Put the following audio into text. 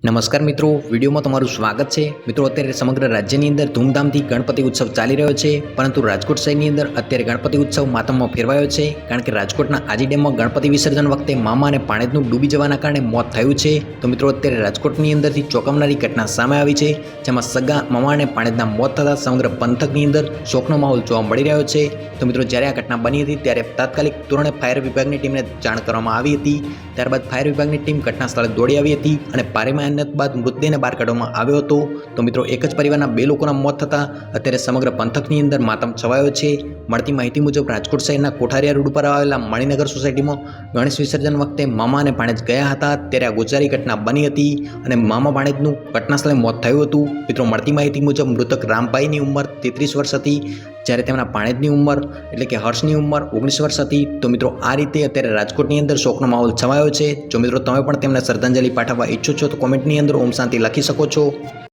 નમસ્કાર મિત્રો, વિડીયોમાં તમારું સ્વાગત છે। મિત્રો, અત્યારે સમગ્ર રાજ્યની અંદર ધૂમધામથી ગણપતિ ઉત્સવ ચાલી રહ્યો છે, પરંતુ રાજકોટ શહેરની અંદર અત્યારે ગણપતિ ઉત્સવ માતમમાં ફેરવાયો છે, કારણ કે રાજકોટના આજી ડેમમાં ગણપતિ વિસર્જન વખતે મામા અને પાણેતનું ડૂબી જવાના કારણે મોત થયું છે। તો મિત્રો, અત્યારે રાજકોટની અંદરથી ચોંકાવનારી ઘટના સામે આવી છે, જેમાં સગા મામા અને પાણેતના મોત થતાં સમગ્ર પંથકની અંદર શોકનો માહોલ જોવા મળી રહ્યો છે। તો મિત્રો, જ્યારે આ ઘટના બની હતી ત્યારે તાત્કાલિક ધોરણે ફાયર વિભાગની ટીમને જાણ કરવામાં આવી હતી। ત્યારબાદ ફાયર વિભાગની ટીમ ઘટના સ્થળે દોડી આવી હતી અને પારેમાં બાદ મૃતદેહને બહાર કાઢવામાં આવ્યો હતો। તો મિત્રો, એક જ પરિવારના 2 લોકોના મોત થતાં અત્યારે સમગ્ર પંથકની અંદર માતમ છવાયો છે। મળતી માહિતી મુજબ રાજકોટ શહેરના કોઠારિયા રોડ ઉપર આવેલા મણિનગર સોસાયટીમાં ગણેશ વિસર્જન વખતે મામા અને ભાણેજ ગયા હતા, ત્યારે આ ગોજારી ઘટના બની હતી અને મામા ભાણેજનું ઘટના સ્થળે મોત થયું હતું। મિત્રો, મળતી માહિતી મુજબ મૃતક રામભાઈની ઉંમર 33 વર્ષ હતી, જ્યારે તેમના ભાણેજની ઉંમર એટલે કે હર્ષની ઉંમર 19 વર્ષ હતી। તો મિત્રો, આ રીતે અત્યારે રાજકોટની અંદર શોકનો માહોલ છવાયો છે। જો મિત્રો તમે પણ તેમને શ્રદ્ધાંજલિ પાઠવવા ઈચ્છો છો તો કોમેન્ટની અંદર ઓમ શાંતિ લખી શકો છો।